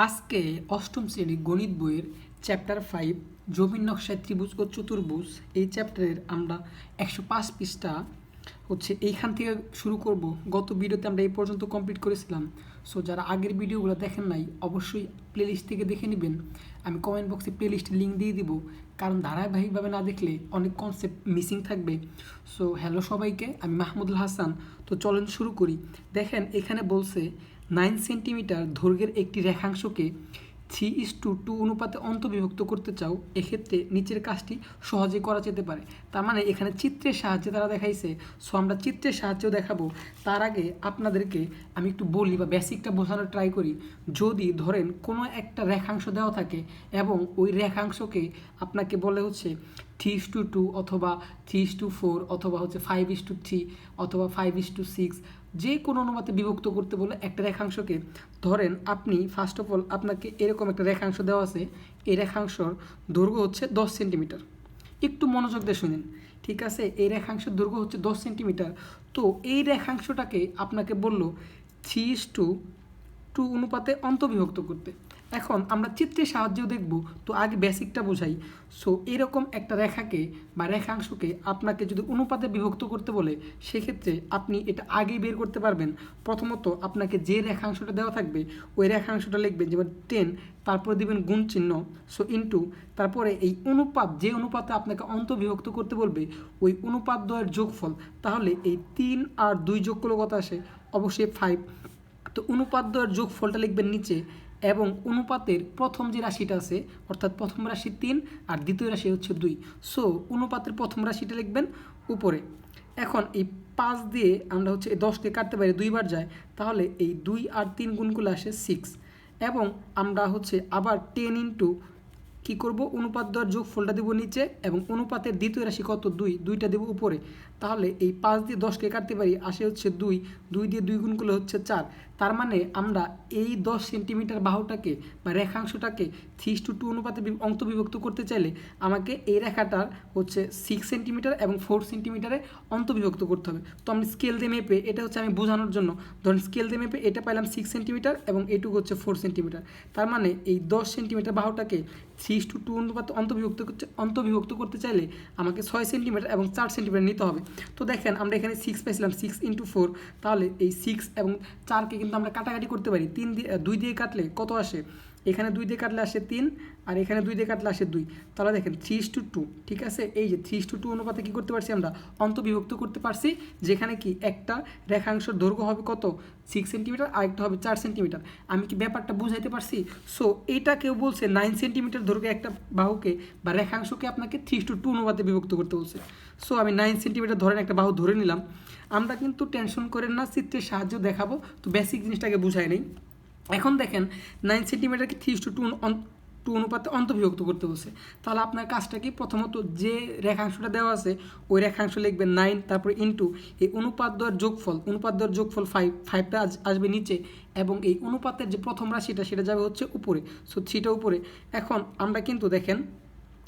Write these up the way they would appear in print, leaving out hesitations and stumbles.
আজকে অষ্টম শ্রেণীর গণিত বইয়ের চ্যাপ্টার 5 জমির নকশায় ত্রিভুজ ও চতুর্ভুজ এই চ্যাপ্টারের আমরা 105 পৃষ্ঠা হচ্ছে এইখান থেকে শুরু করব। গত ভিডিওতে আমরা এই পর্যন্ত কমপ্লিট করেছিলাম। সো যারা আগের ভিডিওগুলো দেখেন নাই অবশ্যই প্লেলিস্ট থেকে দেখে নেবেন। আমি কমেন্ট বক্সে প্লেলিস্টের লিঙ্ক দিয়ে দিব, কারণ ধারাবাহিকভাবে না দেখলে অনেক কনসেপ্ট মিসিং থাকবে। সো হ্যালো সবাইকে, আমি মাহমুদুল হাসান। তো চলেন শুরু করি। দেখেন এখানে বলছে 9 সেন্টিমিটার দৈর্ঘ্যের একটি রেখাংশকে 3:2 অনুপাতে অন্তর্বিভক্ত করতে চাও, এক্ষেত্রে নিচের কাজটি সহজে করা যেতে পারে। তার মানে এখানে চিত্রের সাহায্যে তারা দেখাইছে। সো আমরা চিত্রের সাহায্যেও দেখাবো। তার আগে আপনাদেরকে আমি একটু বলি বা বেসিকটা বোঝানোর ট্রাই করি। যদি ধরেন কোনো একটা রেখাংশ দেওয়া থাকে এবং ওই রেখাংশকে আপনাকে বলে হচ্ছে 3:2 অথবা 3:4 অথবা হচ্ছে 5:3 অথবা 5:6 যে কোনো অনুপাতে বিভক্ত করতে বলে একটা রেখাংশকে, ধরেন আপনি ফার্স্ট অফ অল আপনাকে এরকম একটা রেখাংশ দেওয়া আছে। এই রেখাংশর দৈর্ঘ্য হচ্ছে 10 সেন্টিমিটার। একটু মনোযোগ দিয়ে শুনেন, ঠিক আছে? এই রেখাংশের দৈর্ঘ্য হচ্ছে 10 সেন্টিমিটার। তো এই রেখাংশটাকে আপনাকে বলল 3:2 অনুপাতে অন্তর্বিভক্ত করতে। এখন আমরা চিত্রের সাহায্যেও দেখব। তো আগে বেসিকটা বোঝাই। সো এরকম একটা রেখাকে বা রেখাংশকে আপনাকে যদি অনুপাতে বিভক্ত করতে বলে, সেক্ষেত্রে আপনি এটা আগেই বের করতে পারবেন। প্রথমত আপনাকে যে রেখাংশটা দেওয়া থাকবে ওই রেখাংশটা লিখবেন, যেমন 10, তারপরে দিবেন গুণ চিহ্ন, সো ইনটু, তারপরে এই অনুপাত যে অনুপাতে আপনাকে অন্তর্বিভক্ত করতে বলবে ওই অনুপাত দ্বয়ের যোগফল। তাহলে এই 3 আর 2 যোগ করলে কত আসে? অবশ্যই 5। তো অনুপাত দ্বয়ের যোগফলটা লিখবেন নিচে, এবং অনুপাতের প্রথম যে রাশিটা আছে, অর্থাৎ প্রথম রাশি 3 আর দ্বিতীয় রাশি হচ্ছে 2। সো অনুপাতের প্রথম রাশিটা লিখবেন উপরে। এখন এই 5 দিয়ে আমরা হচ্ছে এই 10 দিয়ে কাটতে পারি, 2 বার যায়, তাহলে এই 2 আর 3 গুণ করলে আসে 6। এবং আমরা হচ্ছে আবার 10 ইন্টু কী করব, অনুপাত দেওয়ার যোগফলটা দেবো নিচে, এবং অনুপাতের দ্বিতীয় রাশি কত? 2, 2টা দেবো উপরে। তাহলে এই 5 দিয়ে 10কে কাটতে পারি, আসে হচ্ছে 2, 2 দিয়ে 2 গুণ করলে হচ্ছে 4। তার মানে আমরা এই 10 সেন্টিমিটার বাহুটাকে বা রেখাংশটাকে 3:2 অনুপাতে অন্তর্বিভক্ত করতে চাইলে আমাকে এই রেখাটার হচ্ছে 6 সেন্টিমিটার এবং 4 সেন্টিমিটারে অন্তর্বিভক্ত করতে হবে। তো আমি স্কেল দিয়ে মেপে, এটা হচ্ছে আমি বোঝানোর জন্য, ধরুন স্কেল দিয়ে মেপে এটা পাইলাম 6 সেন্টিমিটার এবং এইটুকু হচ্ছে 4 সেন্টিমিটার। তার মানে এই 10 সেন্টিমিটার বাহুটাকে 3:2 অনুপাতে অন্তর্বিভক্ত করতে চাইলে আমাকে 6 সেন্টিমিটার এবং 4 সেন্টিমিটার নিতে হবে। তো দেখেন আমরা এখানে 6 পাইছিলাম, 6 ইন্টু 4, তাহলে এই 6 এবং 4কে কিন্তু আমরা কাটাকাটি করতে পারি। 2 দিয়ে কাটলে কত আসে? এখানে 2 দিয়ে কাটলে আসে 3, আর এখানে 2 দিয়ে কাটলে আসে 2। তাহলে দেখেন 3:2, ঠিক আছে? এই যে 3:2 অনুপাতে কী করতে পারছি আমরা? অন্তর্বিভক্ত করতে পারছি, যেখানে কি একটা রেখাংশের দৈর্ঘ্য হবে কত? 6 সেন্টিমিটার, আর একটা হবে 4 সেন্টিমিটার। আমি কি ব্যাপারটা বুঝাইতে পারছি? সো এইটা কেউ বলছে 9 সেন্টিমিটার দৈর্ঘ্যে একটা বাহুকে বা রেখাংশকে আপনাকে 3:2 অনুপাতে বিভক্ত করতে বলছে। সো আমি 9 সেন্টিমিটার ধরেন একটা বাহু ধরে নিলাম। আমরা কিন্তু টেনশন করেন না, চিত্রের সাহায্য দেখাবো। তো বেসিক জিনিসটাকে বুঝাই নেই। এখন দেখেন 9 সেন্টিমিটারকে 3:2 অনুপাতে অন্তর্বিভক্ত করতে বলছে। তাহলে আপনার কাজটা কি? প্রথমত যে রেখাংশটা দেওয়া আছে ওই রেখাংশ লিখবেন 9, তারপরে ইন্টু এই অনুপাত দ্বয়ের যোগফল, অনুপাত দ্বয়ের যোগফল 5, 5টা আসবে নিচে, এবং এই অনুপাতের যে প্রথম রাশিটা সেটা যাবে হচ্ছে উপরে, সো 3টা উপরে। এখন আমরা কিন্তু দেখেন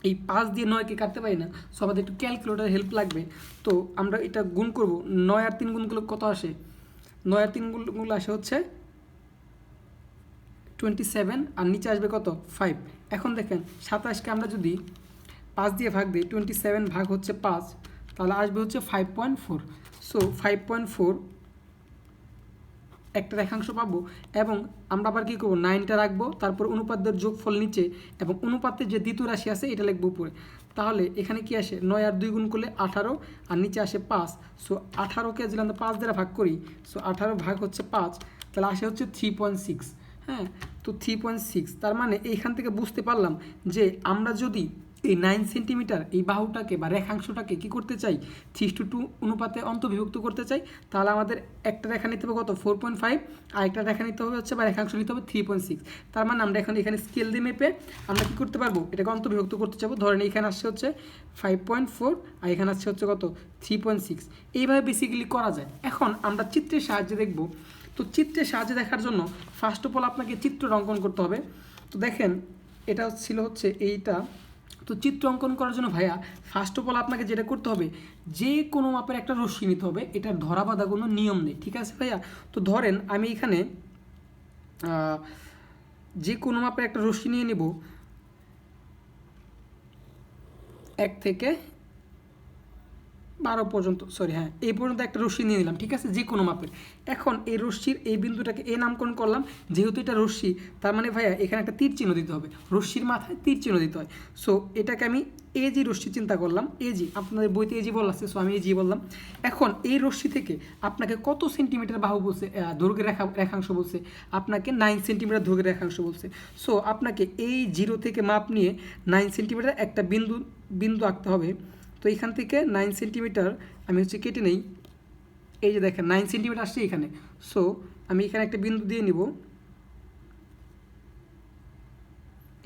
এই 5 দিয়ে 9কে কাটতে পারি না, সো আমাদের একটু ক্যালকুলেটর হেল্প লাগবে। তো আমরা এটা গুণ করব, 9 আর 3 গুণ করলে কত আসে? 9 আর 3 গুণ আসে হচ্ছে 27, আর নিচে আসবে কত? 5। এখন দেখেন 27কে আমরা যদি 5 দিয়ে ভাগ দিই, 27 ভাগ হচ্ছে 5, তাহলে আসবে হচ্ছে 5.4। সো 5.4 একটা রেখাংশ পাবো। এবং আমরা আবার কী করবো? 9টা রাখবো, তারপর অনুপাতের যোগফল নিচে, এবং অনুপাতের যে দ্বিতীয় রাশি আছে এটা লিখবো উপরে। তাহলে এখানে কি আসে? 9 আর 2 গুণ করলে 18, আর নিচে আসে 5। সো 18কে যদি আমরা 5 দ্বারা ভাগ করি, সো 18 ভাগ হচ্ছে 5, তাহলে আসে হচ্ছে 3.6। হ্যাঁ, তো 3.6। তার মানে এইখান থেকে বুঝতে পারলাম যে আমরা যদি এই 9 সেন্টিমিটার এই বাহুটাকে বা রেখাংশটাকে কী করতে চাই? 3:2 অনুপাতে অন্তর্বিভক্ত করতে চাই, তাহলে আমাদের একটা রেখা নিতে হবে কত? 4.5, আর একটা রেখা নিতে হবে হচ্ছে বা রেখাংশ নিতে হবে 3.6। তার মানে আমরা এখানে স্কেল দিয়ে মেপে আমরা কী করতে পারবো? এটাকে অন্তর্বিভক্ত করতে চাবো। ধরেন এখানে আসছে হচ্ছে 5.4, আর এখানে আসছে হচ্ছে কত? 3.6। এইভাবে বেসিক্যালি করা যায়। এখন আমরা চিত্রের সাহায্যে দেখব। তো চিত্রের সাহায্যে দেখার জন্য ফার্স্ট অফ অল আপনাকে চিত্র অঙ্কন করতে হবে। তো দেখেন এটা ছিল হচ্ছে এইটা। তো চিত্র অঙ্কন করার জন্য ভাইয়া ফার্স্ট অফ অল আপনাকে যেটা করতে হবে, যে কোনো মাপের একটা রশ্মি নিতে হবে। এটার ধরা বাঁধা কোনো নিয়ম নেই, ঠিক আছে ভাইয়া? তো ধরেন আমি এখানে যে কোনো মাপের একটা রশ্মি নিয়ে নেব 1 থেকে 12 পর্যন্ত, সরি হ্যাঁ এই পর্যন্ত একটা রশ্মি নিয়ে নিলাম, ঠিক আছে, যে কোনো মাপের। এখন এই রশ্মির এই বিন্দুটাকে এ নামকরণ করলাম, যেহেতু এটা রশ্মি তার মানে ভাইয়া এখানে একটা তীর চিহ্ন দিতে হবে, রশ্মির মাথায় তীর চিহ্ন দিতে হয়। সো এটাকে আমি এজি রশ্মি চিন্তা করলাম, এজি আপনাদের বইতে এজি বলা আছে, সো আমি এজি বললাম। এখন এই রশ্মি থেকে আপনাকে কত সেন্টিমিটার বাহু বলছে, দৈর্ঘ্যের রেখাংশ বলছে, আপনাকে 9 সেন্টিমিটার দৈর্ঘ্যের রেখাংশ বলছে। সো আপনাকে এই 0 থেকে মাপ নিয়ে 9 সেন্টিমিটার একটা বিন্দু আঁকতে হবে। তো এখান থেকে 9 সেন্টিমিটার আমি হচ্ছে কেটে নেই, এই যে দেখেন 9 সেন্টিমিটার আসছে এখানে। সো আমি এখানে একটা বিন্দু দিয়ে নিব,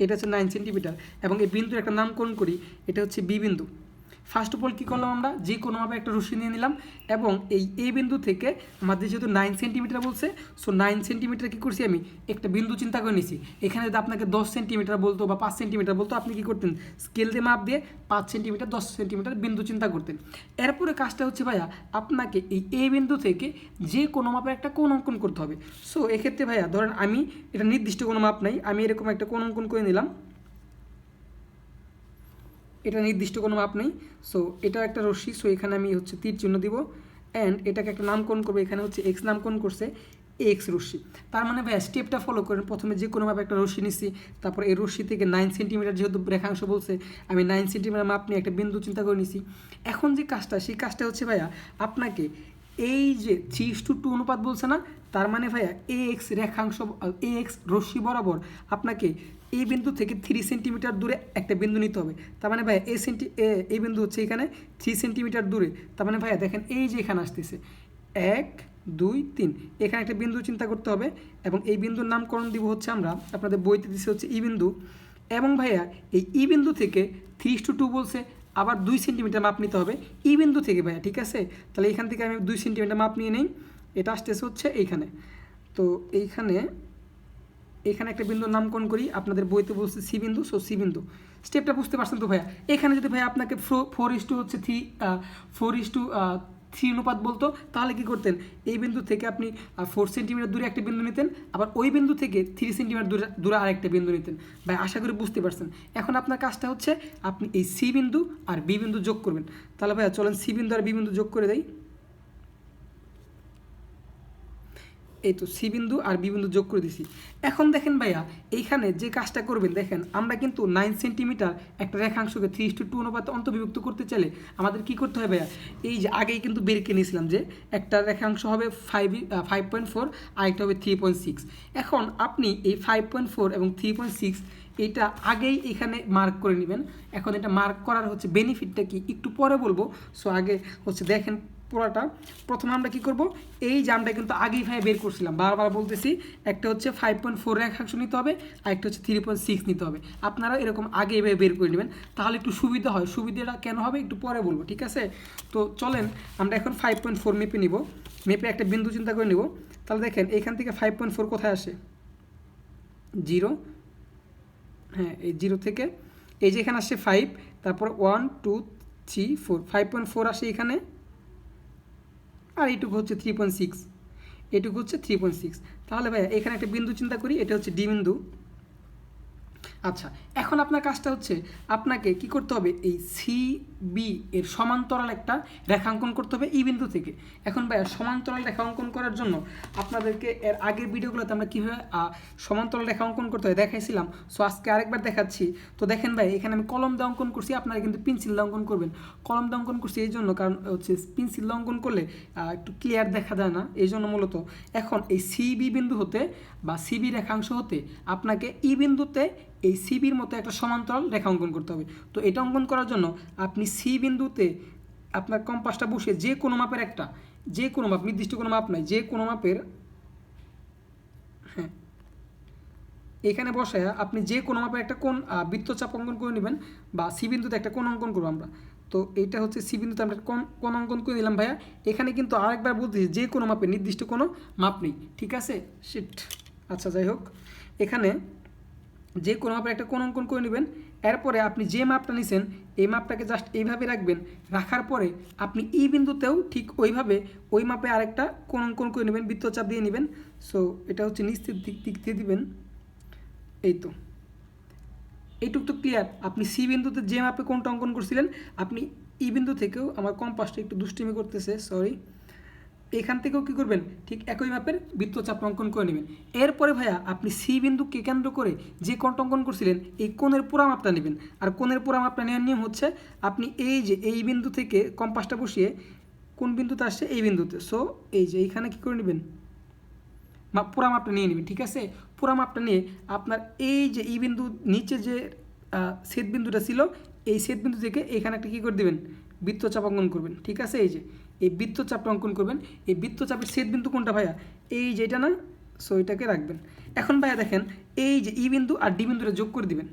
এটা হচ্ছে 9 সেন্টিমিটার, এবং এই বিন্দুর একটা নামকরণ করি, এটা হচ্ছে বি বিন্দু। ফার্স্ট অফ অল কী করলাম, আমরা যে কোনোভাবে একটা রশ্মি নিয়ে নিলাম, এবং এই বিন্দু থেকে আমাদের যেহেতু 9 সেন্টিমিটার বলছে, সো 9 সেন্টিমিটার কী করছি আমি একটা বিন্দু চিন্তা করে নিছি। এখানে যদি আপনাকে 10 সেন্টিমিটার বলতো বা 5 সেন্টিমিটার বলতো, আপনি কী করতেন, স্কেল দিয়ে মাপ দিয়ে 5 সেন্টিমিটার 10 সেন্টিমিটার বিন্দু চিন্তা করতেন। এরপরে কাজটা হচ্ছে ভাইয়া আপনাকে এই বিন্দু থেকে যে কোনো মাপের একটা কোণ অঙ্কন করতে হবে। সো এক্ষেত্রে ভাইয়া ধরেন আমি এটা নির্দিষ্ট কোনো মাপ নাই, আমি এরকম একটা কোণ অঙ্কন করে নিলাম, এটা নির্দিষ্ট কোনো মাপ নেই। সো এটা একটা রশ্মি, সো এখানে আমি হচ্ছে তীর চিহ্ন দিব, অ্যান্ড এটাকে একটা নামকরণ করবো, এখানে হচ্ছে এক্স নামকরণ করছে, এক্স রশ্মি। তার মানে ভাই স্টেপটা ফলো করেন, প্রথমে যে কোনোভাবে একটা রশ্মি নিচ্ছি, তারপর এই রশ্মি থেকে 9 সেন্টিমিটার যেহেতু রেখাংশ বলছে, আমি 9 সেন্টিমিটার মাপ নিয়ে একটা বিন্দু চিন্তা করে নিছি। এখন যে কাজটা, সেই কাজটা হচ্ছে ভাইয়া আপনাকে এই যে 3:2 অনুপাত বলছে না, তার মানে ভাইয়া এ এক্স রেখাংশ, এ এক্স রশ্মি বরাবর আপনাকে এই বিন্দু থেকে 3 সেন্টিমিটার দূরে একটা বিন্দু নিতে হবে। তার মানে ভাইয়া এই বিন্দু হচ্ছে এখানে 3 সেন্টিমিটার দূরে। তার মানে ভাইয়া দেখেন এই যে এখানে আসতেছে 1 2 3, এখানে একটা বিন্দু চিন্তা করতে হবে, এবং এই বিন্দুর নামকরণ দিব হচ্ছে আমরা আপনাদের বইতে দিচ্ছে হচ্ছে ই বিন্দু। এবং ভাইয়া এই ই বিন্দু থেকে 3:2 বলছে, আবার 2 সেন্টিমিটার মাপ নিতে হবে ই বিন্দু থেকে ভাইয়া, ঠিক আছে। তাহলে এখান থেকে আমি 2 সেন্টিমিটার মাপ নিয়ে নেই, এটা আসতেছে হচ্ছে এইখানে। তো এখানে একটা বিন্দুর নামকরণ করি, আপনাদের বইতে বলছে সি বিন্দু, সো সি বিন্দু। স্টেপটা বুঝতে পারছেন তো ভাইয়া? এখানে যদি ভাইয়া আপনাকে 4:3 অনুপাত বলতো, তাহলে কি করতেন, এই বিন্দু থেকে আপনি 4 সেন্টিমিটার দূরে একটা বিন্দু নিতেন, আবার ওই বিন্দু থেকে 3 সেন্টিমিটার দূরে আরেকটা বিন্দু নিতেন। ভাই আশা করি বুঝতে পারছেন। এখন আপনার কাজটা হচ্ছে আপনি এই সি বিন্দু আর বি বিন্দু যোগ করবেন। তাহলে ভাইয়া চলেন সি বিন্দু আর বি বিন্দু যোগ করে দেই। এই তো সি বিন্দু আর বি বিন্দু যোগ করে দিছি। এখন দেখেন ভাইয়া এইখানে যে কাজটা করবেন, দেখেন আমরা কিন্তু 9 সেন্টিমিটার একটা রেখাংশকে 3:2 অনুপাতে অন্তর্বিভক্ত করতে চাইলে আমাদের কি করতে হয় ভাইয়া, এই যে আগেই কিন্তু বের করে নিয়েছিলাম যে একটা রেখাংশ হবে 5.4 আর একটা হবে 3.6। এখন আপনি এই 5.4 এবং 3.6 এটা আগেই এখানে মার্ক করে নেবেন। এখন এটা মার্ক করার হচ্ছে বেনিফিটটা কি একটু পরে বলবো। সো আগে হচ্ছে দেখেন পুরাটা। প্রথমে আমরা কি করব, এই যে আমরা কিন্তু আগেই ভাই বের করছিলাম, বারবার বলতেছি, একটা হচ্ছে 5.4 রেখাংশ নিতে হবে, আর একটা হচ্ছে 3.6 নিতে হবে। আপনারা এরকম আগে এভাবে বের করে নেবেন, তাহলে একটু সুবিধা হয়। সুবিধাটা কেন হবে একটু পরে বলবো, ঠিক আছে। তো চলেন আমরা এখন 5.4 মেপে নিব, মেপে একটা বিন্দু চিন্তা করে নিব। তাহলে দেখেন এখান থেকে 5.4 কোথায় আসে, 0, হ্যাঁ এই 0 থেকে এই যে এখানে আসছে 5, তারপর 1 2 3 4, 5.4 আসে এখানে, আর এইটুকু হচ্ছে 3.6, এটুকু হচ্ছে 3.6। তাহলে ভাইয়া এখানে একটা বিন্দু চিন্তা করি, এটা হচ্ছে ডি বিন্দু। আচ্ছা, এখন আপনার কাজটা হচ্ছে আপনাকে কি করতে হবে, এই সি বি এর সমান্তরাল একটা রেখাঙ্কন করতে হবে এই বিন্দু থেকে। এখন ভাইয়া সমান্তরাল রেখা অঙ্কন করার জন্য আপনাদেরকে এর আগের ভিডিওগুলোতে আমরা কীভাবে সমান্তরাল রেখা অঙ্কন করতে হয় দেখাইছিলাম। সো আজকে আরেকবার দেখাচ্ছি। তো দেখেন ভাই এখানে আমি কলম দিয়ে অঙ্কন করছি, আপনারা কিন্তু পেন্সিল দিয়ে অঙ্কন করবেন। কলম দিয়ে অঙ্কন করছি এই জন্য কারণ হচ্ছে পেন্সিল দিয়ে অঙ্কন করলে একটু ক্লিয়ার দেখা যায় না, এই জন্য মূলত। এখন এই সিবি বিন্দু হতে বা সিবি রেখাংশ হতে আপনাকে ই বিন্দুতে এই সিবির মতো একটা সমান্তরাল রেখা অঙ্কন করতে হবে। তো এটা অঙ্কন করার জন্য আপনি সি বিন্দুতে আপনার কম্পাসটা বসে যে কোনো মাপের একটা, যে কোনো মাপ, নির্দিষ্ট কোনো মাপ নাই, যে কোনো মাপের, হ্যাঁ এখানে বসায় আপনি যে কোনো মাপের একটা কোণ বৃত্তচাপ অঙ্কন করে নেবেন, বা সি বিন্দুতে একটা কোণ অঙ্কন করবো আমরা। তো এইটা হচ্ছে সি বিন্দুতে আমরা কোণ অঙ্কন করে দিলাম ভাইয়া। এখানে কিন্তু আরেকবার বলতেছি যে কোনো মাপের, নির্দিষ্ট কোনো মাপ নেই, ঠিক আছে। শিট, আচ্ছা যাই হোক, এখানে যে কোনো মাপের একটা কোণ অঙ্কন করে নেবেন। এরপরে আপনি যে মাপটা নিছেন এই মাপটাকে জাস্ট এইভাবে রাখবেন, রাখার পরে আপনি ই বিন্দুতেও ঠিক ওইভাবে ওই মাপে আরেকটা কোণ অঙ্কন করে নেবেন, বৃত্তচাপ দিয়ে নেবেন। সো এটা হচ্ছে নিচ দিক দিয়ে দিবেন, এই তো এইটুক তো ক্লিয়ার। আপনি সি বিন্দুতে যে মাপে কোনটা অঙ্কন করছিলেন, আপনি ই বিন্দু থেকেও, আমার কম্পাসটা একটু দুষ্টিমি করতেছে, সরি, এখান থেকেও কী করবেন, ঠিক একই মাপের বৃত্তচাপ অঙ্কন করে নেবেন। এরপরে ভাইয়া আপনি সি বিন্দুকে কেন্দ্র করে যে কোণটা অঙ্কন করছিলেন এই কোণের পুরা মাপটা নেবেন। আর কোণের পুরা মাপটা নেওয়ার নিয়ম হচ্ছে, আপনি এই যে এই বিন্দু থেকে কম্পাসটা বসিয়ে কোন বিন্দুতে আসছে, এই বিন্দুতে, সো এই যে এইখানে কী করে নেবেন, পুরা মাপটা নিয়ে নেবেন। ঠিক আছে, পুরা মাপটা নিয়ে আপনার এই যে এই বিন্দু নিচে যে ছেদ বিন্দুটা ছিল, এই ছেদ বিন্দু থেকে এখানে একটা কী করে দেবেন, বৃত্তচাপ অঙ্কন করবেন। ঠিক আছে, এই যে এই বৃত্তচাপটা অঙ্কন করবেন। এই বৃত্তচাপের ছেদ বিন্দু কোনটা ভাইয়া, এই যে এটা না, সো এটাকে রাখবেন। এখন ভাইয়া দেখেন, এই যে ই বিন্দু আর ডি বিন্দুটা যোগ করে দিবেন।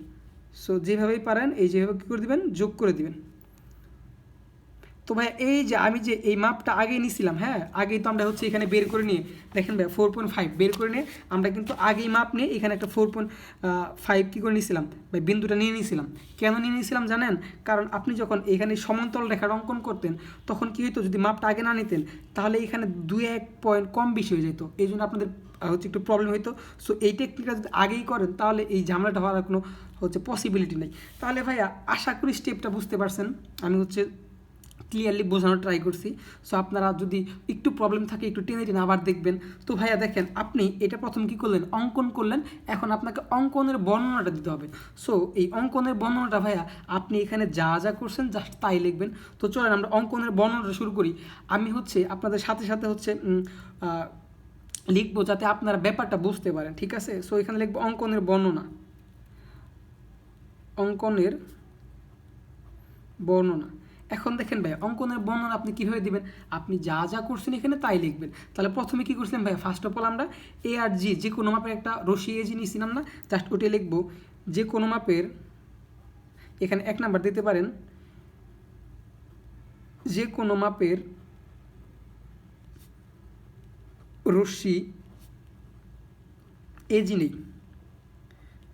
সো যেভাবেই পারেন এই যেভাবে কী করে দিবেন, যোগ করে দিবেন। তো ভাই এই যে আমি যে এই মাপটা আগেই নিয়েছিলাম, হ্যাঁ আগেই তো আমরা হচ্ছে এখানে বের করে নিয়ে, দেখেন ভাই 4.5 বের করে নিয়ে আমরা কিন্তু আগেই মাপ নিয়ে এখানে একটা 4.5 কী করে নিয়েছিলাম ভাই, বিন্দুটা নিয়ে নিয়েছিলাম। কেন নিয়ে নিয়েছিলাম জানেন, কারণ আপনি যখন এখানে সমান্তরাল রেখার অঙ্কন করতেন তখন কী হতো, যদি মাপটা আগে না নিতেন তাহলে এখানে 2-1 পয়েন্ট কম বেশি হয়ে যেত, এই জন্য আপনাদের হচ্ছে একটু প্রবলেম হতো। সো এই টেকনিকটা যদি আগেই করেন তাহলে এই ঝামেলাটা হওয়ার কোনো হচ্ছে পসিবিলিটি নেই। তাহলে ভাইয়া আশা করি স্টেপটা বুঝতে পারছেন, আমি হচ্ছে ক্লিয়ারলি বোঝানোর ট্রাই করছি। সো আপনারা যদি একটু প্রবলেম থাকে একটু টেনে টেনে আবার দেখবেন। তো ভাইয়া দেখেন, আপনি এটা প্রথম কী করলেন, অঙ্কন করলেন, এখন আপনাকে অঙ্কনের বর্ণনাটা দিতে হবে। সো এই অঙ্কনের বর্ণনাটা ভাইয়া আপনি এখানে যা যা করছেন জাস্ট তাই লিখবেন। তো চলেন আমরা অঙ্কনের বর্ণনাটা শুরু করি। আমি হচ্ছে আপনাদের সাথে সাথে হচ্ছে লিখবো যাতে আপনারা ব্যাপারটা বুঝতে পারেন। ঠিক আছে, সো এখানে লিখবো অঙ্কনের বর্ণনা, অঙ্কনের বর্ণনা। এখন দেখেন ভাই, অঙ্কনের বর্ণনা আপনি কীভাবে দিবেন, আপনি যা যা করছেন এখানে তাই লিখবেন। তাহলে প্রথমে কী করছিলাম ভাই, ফার্স্ট অফ অল আমরা এ আর জি যে কোনো মাপের একটা রশি এজি নিয়েছিলাম না, জাস্ট ওটাই লিখবো, যে কোনো মাপের, এখানে 1 নাম্বার দিতে পারেন, যে কোনো মাপের রশ্মি এজি নেই।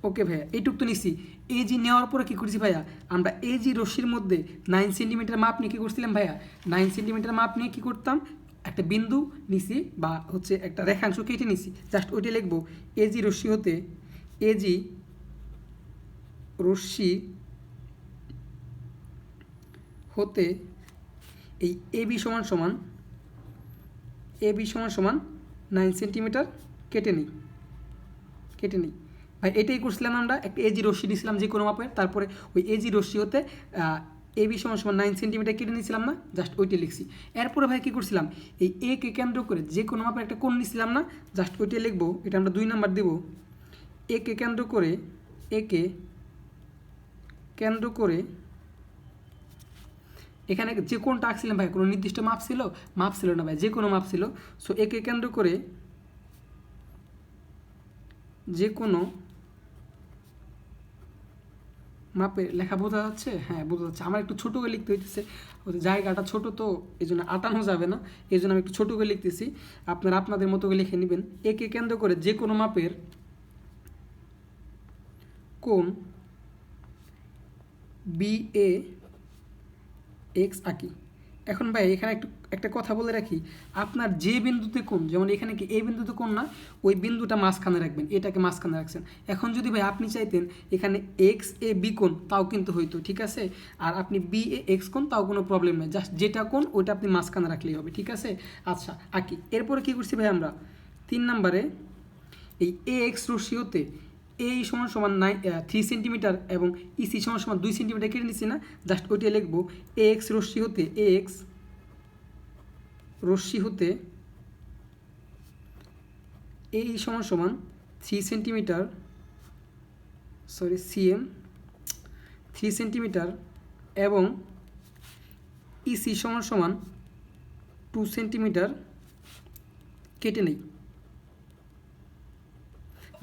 ওকে ভাইয়া, এইটুক তো নিচ্ছি। এজি নেওয়ার পরে কী করছি ভাইয়া, আমরা এজি রশ্মির মধ্যে 9 সেন্টিমিটার মাপ নিয়ে কী করছিলাম ভাইয়া, 9 সেন্টিমিটার মাপ নিয়ে কী করতাম, একটা বিন্দু নিছি বা হচ্ছে একটা রেখাংশ কেটে নিছি, জাস্ট ওইটা লিখবো, এজি রশ্মি হতে, এজি রশ্মি হতে এই এবি সমান সমান, এবি সমান সমান 9 সেন্টিমিটার কেটে নিই, কেটে নিই ভাই। এটাই করছিলাম, আমরা একটা এজি রশ্মি নিয়েছিলাম যে কোনো মাপের, তারপরে ওই এজি রশ্মি হতে এবি সমান সমান 9 সেন্টিমিটার কেটে নিয়েছিলাম না, জাস্ট ওইটাই লিখছি। এরপরে ভাই কী করছিলাম, এই এ কে কেন্দ্র করে যে কোনো মাপের একটা কোণ নিয়েছিলাম না, জাস্ট ওইটাই লিখবো, এটা আমরা 2 নাম্বার দেবো। এ কে কেন্দ্র করে, একে কেন্দ্র করে এখানে যে কোণটা আঁকছিলাম ভাই, কোনো নির্দিষ্ট মাপ ছিল, মাপ ছিল না ভাই, যে কোনো মাপ ছিল। সো একে কেন্দ্র করে যে কোনো মাপে লেখা বোঝা যাচ্ছে, হ্যাঁ বোঝা যাচ্ছে। আমার একটু ছোটো করে লিখতে হইতেছে, জায়গাটা ছোট তো এই জন্য আটানো যাবে না, এই জন্য আমি একটু ছোটো করে লিখতেছি, আপনারা আপনাদের মতো করে লিখে নেবেন। একে কেন্দ্র করে যে কোনো মাপের কোণ বি এ এক্স আঁকি। এখন ভাই এখানে একটা কথা বলে রাখি, আপনার যে বিন্দুতে কোণ, যেমন এখানে কি এই বিন্দুতে কোণ না, ওই বিন্দুটা মাঝখানে রাখবেন, এটাকে মাঝখানে রাখছেন। এখন যদি ভাই আপনি চাইতেন এখানে এক্স এ বি কোণ, তাও কিন্তু হইতো, ঠিক আছে। আর আপনি বি এ এক্স কোণ, তাও কোনো প্রবলেম নেই, জাস্ট যেটা কোণ ওইটা আপনি মাঝখানে রাখলেই হবে, ঠিক আছে। আচ্ছা আঁকি। এরপরে কী করছি ভাই, আমরা 3 নম্বরে এই এ এক্স রশ্মি হতে এই সমান সমান 3 সেন্টিমিটার এবং ইসি সমান সমান 2 সেন্টিমিটার কেটে নিচ্ছি না, জাস্ট ওইটা লিখবো, এ এক্স রশ্মি হতে, এ এক্স রশ্মি হতে এই সমান সমান 3 সেন্টিমিটার, সরি সিএম 3 সেন্টিমিটার এবং ইসি সমান সমান 2 সেন্টিমিটার কেটে নেই।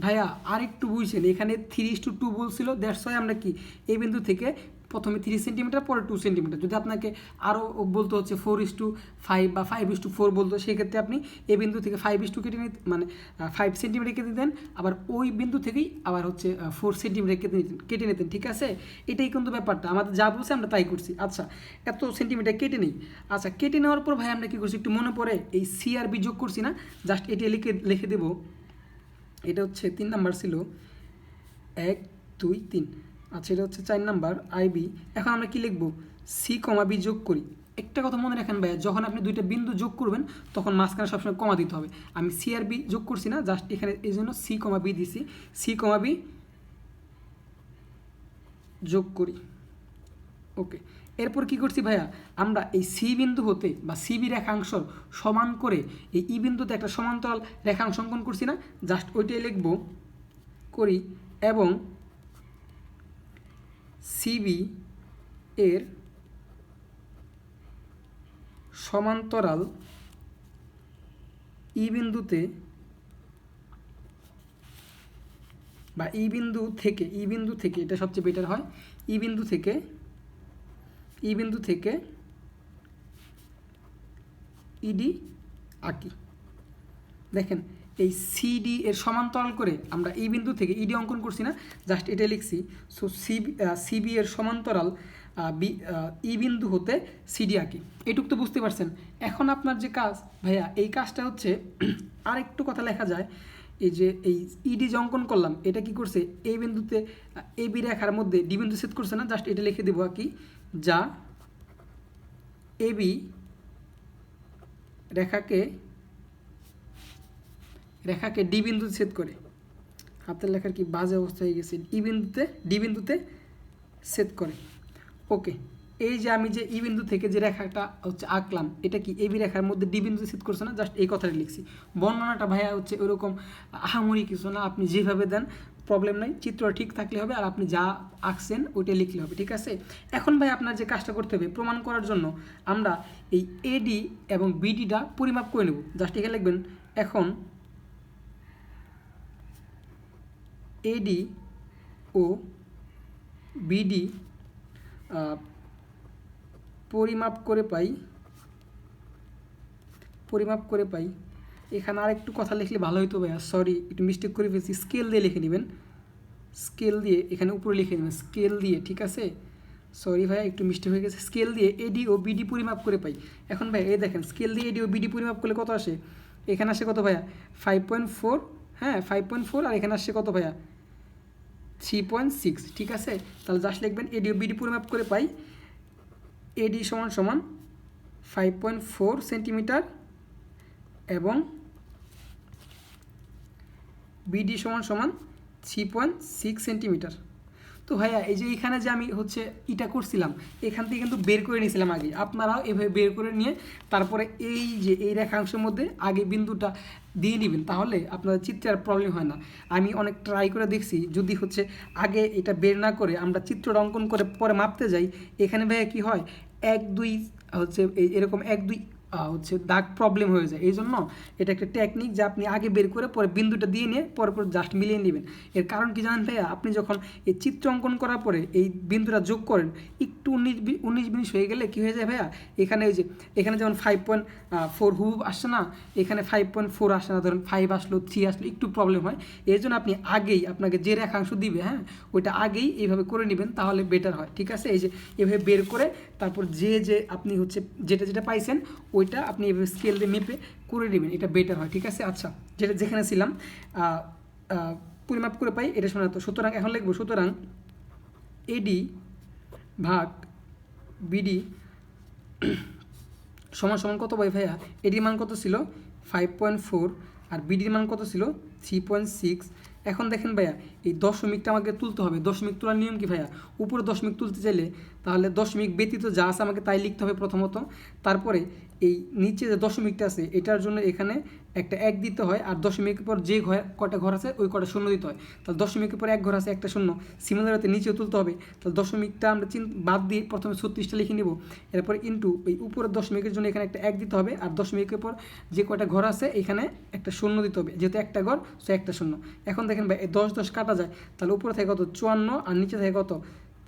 ভাইয়া আরেকটু বুঝছেন, এখানে 3:2 বলছিল, দ্যাটস ওয়াই আমরা কি এই বিন্দু থেকে প্রথমে 3 সেন্টিমিটার পরে 2 সেন্টিমিটার, যদি আপনাকে আরও বলতে হচ্ছে 4:5 বা 5:4 বলতো, সেক্ষেত্রে আপনি এই বিন্দু থেকে 5:2 কেটে নিতে, মানে 5 সেন্টিমিটার কেটে দিতেন, আবার ওই বিন্দু থেকেই আবার হচ্ছে 4 সেন্টিমিটার কেটে নিতেন, ঠিক আছে। এটাই কিন্তু ব্যাপারটা, আমাদের যা বলছে আমরা তাই করছি। আচ্ছা এত সেন্টিমিটার কেটে নিই। আচ্ছা কেটে নেওয়ার পর ভাই আমরা কী করছি একটু মনে পড়ে, এই সি আর বি যোগ করছি না, জাস্ট এটা লিখে দেবো। এটা হচ্ছে 3 নাম্বার ছিল, 1 2 3। আচ্ছা, এটা হচ্ছে 4 নাম্বার আইবি। এখন আমরা কি লিখব? সি কমা বি যোগ করি। একটা কথা মনে রাখেন ভাইয়া, যখন আপনি দুইটা বিন্দু যোগ করবেন তখন মাঝখানে সবসময় কমা দিতে হবে। আমি সি আর বি যোগ করছি না, জাস্ট এখানে এই জন্য সি কমা বি দিছি। সি কমা বি যোগ করি। ওকে, এরপর কি করছি ভাইয়া, আমরা এই সি বিন্দু হতে বা সিবি রেখাংশ সমান করে এই ই বিন্দুতে একটা সমান্তরাল রেখাংশ অঙ্কন করছি না, জাস্ট ওইটাই লিখব করি। এবং সিবি এর সমান্তরাল ই বিন্দুতে বা ই বিন্দু থেকে এটা সবচেয়ে বেটার হয়, ই বিন্দু থেকে ইডি আঁকি। দেখেন এই সিডি এর সমান্তরাল করে আমরা এই বিন্দু থেকে ইডি অঙ্কন করছি না, জাস্ট এটা লিখছি। সো সিবি এর সমান্তরাল ই বিন্দু হতে সিডি আঁকি। এটুক তো বুঝতে পারছেন। এখন আপনার যে কাজ ভাইয়া, এই কাজটা হচ্ছে আরেকটু কথা লেখা যায়। এই যে এই ইডি যে অঙ্কন করলাম, এটা কি করছে, এই বিন্দুতে এ বি রেখার মধ্যে ডি বিন্দু ছেদ করছে না, জাস্ট এটা লিখে দেবো আর কি, যা এ বি রেখাকে ডি বিন্দু ছেদ করে। হাতের লেখার কি বাজে অবস্থা হয়ে গেছে। ডি বিন্দুতে ছেদ করে। ওকে, এই যে আমি যে ই বিন্দু থেকে যে রেখাটা হচ্ছে আঁকলাম, এটা কি এবি রেখার মধ্যে ডি বিন্দু ছেদ করছে না, জাস্ট এই কথাটা লিখছি। বর্ণনাটা ভাইয়া হচ্ছে ওরকম আহামরি কিছু না, আপনি যেভাবে দেন প্রবলেম নাই, চিত্র ঠিক থাকলে হবে, আর আপনি যা আঁকছেন ওইটা লিখলে হবে, ঠিক আছে। এখন ভাই আপনার যে কাজটা করতে হবে, প্রমাণ করার জন্য আমরা এই এডি এবং বিডিটা পরিমাপ করে নেব। জাস্ট এখানে লিখবেন, এখন এডি ও বিডি পরিমাপ করে পাই। এখানে আর একটু কথা লিখলে ভালো হতো ভাইয়া, সরি একটু মিস্টেক করে ফেলছি। স্কেল দিয়ে লিখে নেবেন, স্কেল দিয়ে এখানে উপরে লিখে নেবেন, স্কেল দিয়ে, ঠিক আছে। সরি ভাইয়া একটু মিস্টেক হয়ে গেছে। স্কেল দিয়ে এডি ও বিডি পরিমাপ করে পাই। এখন ভাই এই দেখেন, স্কেল দিয়ে এডি ও বিডি পরিমাপ করলে কত আসে, এখানে আসে কত ভাইয়া 5.4, হ্যাঁ 5.4, আর এখানে আসছে কত ভাইয়া 3.6, ঠিক আছে। তাহলে জাস্ট লিখবেন এডি ও বিডি পরিমাপ করে পাই, এডি সমান 5.4 সেন্টিমিটার এবং বিডি সমান 3.6 সেন্টিমিটার। তো ভাইয়া এই যে এখানে যে আমি হচ্ছে এটা করছিলাম, এখান থেকে কিন্তু বের করে নিয়েছিলাম আগে, আপনারাও এভাবে বের করে নিয়ে তারপরে এই যে এই রেখাংশের মধ্যে আগে বিন্দুটা দিয়ে নেবেন, তাহলে আপনাদের চিত্রে আর প্রবলেম হয় না। আমি অনেক ট্রাই করে দেখছি, যদি হচ্ছে আগে এটা বের না করে আমরা চিত্রটা অঙ্কন করে পরে মাপতে যাই, এখানে ভাইয়া কী হয়, 1 2 হচ্ছে এরকম 1 2 হচ্ছে দাগ প্রবলেম হয়ে যায়। এই জন্য এটা একটা টেকনিক যে আপনি আগে বের করে পরে বিন্দুটা দিয়ে নিয়ে পরে জাস্ট মিলিয়ে নেবেন। এর কারণ কি জানেন ভাইয়া, আপনি যখন এই চিত্র অঙ্কন করার পরে এই বিন্দুটা যোগ করেন, একটু 19-20 হয়ে গেলে কী হয়ে যায় ভাইয়া, এখানে ওই যে এখানে যেমন 5.4 হুব আসছে না, এখানে 5.4 আসে না, ধরেন 5 আসলো 3 আসলো, একটু প্রবলেম হয়। এই জন্য আপনি আগেই আপনাকে যে রেখাংশ দিবে, হ্যাঁ ওইটা আগেই এইভাবে করে নেবেন, তাহলে বেটার হয়, ঠিক আছে। এই যে এভাবে বের করে তারপর যে আপনি হচ্ছে যেটা পাইছেন ওইটা আপনি এভাবে স্কেল দিয়ে মেপে করে নেবেন, এটা বেটার হয়, ঠিক আছে। আচ্ছা, যেখানে ছিলাম পরিমাপ করে পাই, এটা শোনা তো। সুতরাং এখন লিখবো, সুতরাং এডি ভাগ বিডি সমান কত ভাই ভাইয়া, এডির মান কত ছিল 5.4 আর বিডির মান কত ছিল 3.6। এখন দেখেন ভাইয়া এই দশমিকটা আমাকে তুলতে হবে। দশমিক তোলার নিয়ম কি ভাইয়া, উপরে দশমিক তুলতে চাইলে তাহলে দশমিক ব্যতীত যা আছে আমাকে তাই লিখতে হবে প্রথমত, তারপরে এই নিচে যে দশমিকটা আছে এটার জন্য এখানে একটা 1 দিতে হয়, আর দশমিকের পর যে কটা ঘর আছে ওই কটা শূন্য দিতে হয়। তাহলে দশমিকের পর 1 ঘর আছে, একটা শূন্য, সিমিলারতে নিচেও তুলতে হবে। তাহলে দশমিকটা আমরা বাদ দিয়ে প্রথমে 36টা লিখে নেব, এরপর ইন্টু এই উপরের দশমিকের জন্য এখানে একটা 1 দিতে হবে, আর দশমিকের পর যে কটা ঘর আছে এখানে একটা শূন্য দিতে হবে, যেহেতু একটা ঘর সো একটা শূন্য। এখন দেখেন ভাই 10 কাটা যায়, তাহলে উপরে থাকে কত 54 আর নিচে থাকে কত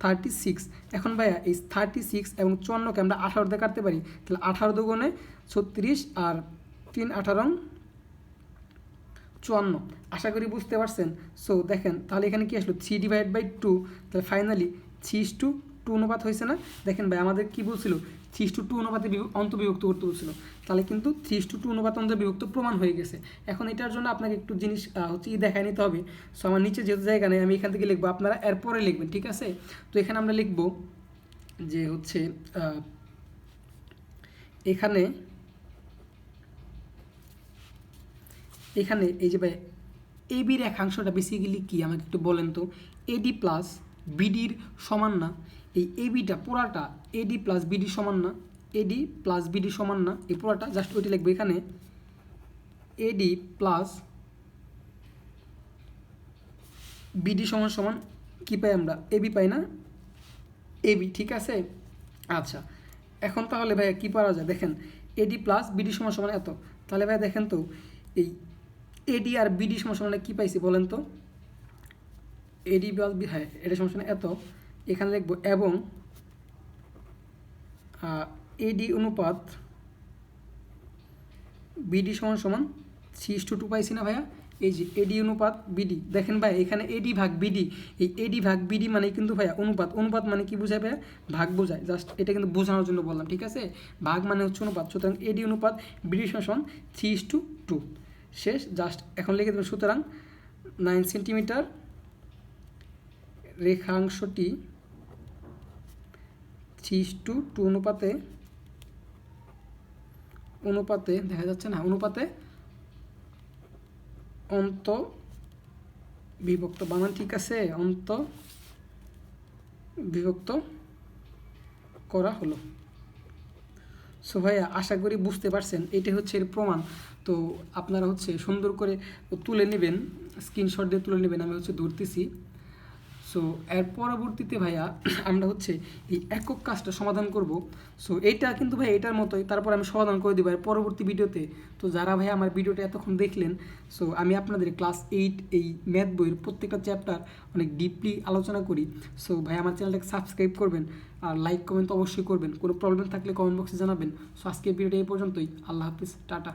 36। এখন ভাইয়া এই 36 এবং 54কে আমরা 18 দিয়ে কাটতে পারি, তাহলে 18 দুগুণে 36 আর 3 18 54। আশা করি বুঝতে পারছেন। সো দেখেন তাহলে এখানে কি আসলো 3/2, তাহলে ফাইনালি 3:2 টু অনুপাত হয়েছে না? দেখেন ভাই আমাদের কি বলছিল 3:2 অনুপাতে অন্তর্বিভক্ত করতে বলছিল, তাহলে কিন্তু 3:2 অনুপাত অন্তর্বিভক্ত প্রমাণ হয়ে গেছে। এখন এটার জন্য আপনাকে একটু জিনিস হচ্ছে দেখায় নিতে হবে। সো আমার নিচে যেহেতু জায়গা নেই আমি এখান থেকে লিখবো, আপনারা এরপরে লিখবেন, ঠিক আছে? তো এখানে আমরা লিখবো যে হচ্ছে এখানে এই যে ভাই এবি রেখাংশটা বেসিক্যালি কি আমাকে একটু বলেন তো। এডি প্লাস বিডির সমান না? এই এবিটা পুরাটা এডি প্লাস বিডি সমান না? এডি প্লাস বিডি সমান না? এই পুরাটা জাস্ট ওইটা লিখবো এখানে এডি প্লাস বিডি সমান সমান কী পাই আমরা? এবি পাই না? এবি, ঠিক আছে? আচ্ছা এখন তাহলে ভাইয়া কী পারা যায় দেখেন, এডি প্লাস বিডি সমান সমান এত, তাহলে ভাইয়া দেখেন তো এই এডি আর বিডি সমান সমান কী পাইছি বলেন তো? এডি প্লাস বি, হ্যাঁ এটা সমান সমান এত, এখানে লিখবো এবং এডি অনুপাত বিডি সমান সমান 3:2 পাইছি না ভাইয়া? এই যে এডি অনুপাত বিডি, দেখেন ভাই এখানে এডি ভাগ বিডি, এই এডি ভাগ বিডি মানে কিন্তু ভাইয়া অনুপাত, অনুপাত মানে কি বোঝায় ভাইয়া? ভাগ বোঝায়, জাস্ট এটা কিন্তু বোঝানোর জন্য বললাম, ঠিক আছে? ভাগ মানে হচ্ছে অনুপাত, সুতরাং এডি অনুপাত বিডি সমান 3:2 শেষ। জাস্ট এখন লিখে দেবেন সুতরাং 9 সেন্টিমিটার রেখাংশটি 3:2 অনুপাতে দেখা যাচ্ছে না, অনুপাতে বিভক্ত বানান ঠিক আছে, বিভক্ত করা হলো। সো ভাইয়া আশা করি বুঝতে পারছেন, এটাই হচ্ছে এর প্রমাণ। তো আপনারা হচ্ছে সুন্দর করে তুলে নেবেন, স্ক্রিনশট দিয়ে তুলে নেবেন, আমি হচ্ছে ধরতেছি। সো এর পরবর্তীতে ভাইয়া আমরা হচ্ছে এই একক কাজটা সমাধান করব। সো এইটা কিন্তু ভাই এটার মতোই, তারপর আমি সমাধান করে দেবো এর পরবর্তী ভিডিওতে। তো যারা ভাই আমার ভিডিওটা এতক্ষণ দেখলেন, সো আমি আপনাদের ক্লাস 8 এই ম্যাথ বইয়ের প্রত্যেকটা চ্যাপ্টার অনেক ডিপলি আলোচনা করি। সো ভাই আমার চ্যানেলটাকে সাবস্ক্রাইব করবেন আর লাইক কমেন্ট অবশ্যই করবেন। কোনো প্রবলেম থাকলে কমেন্ট বক্সে জানাবেন। সো আজকের ভিডিওটা এই পর্যন্তই। আল্লাহ হাফিজ, টাটা।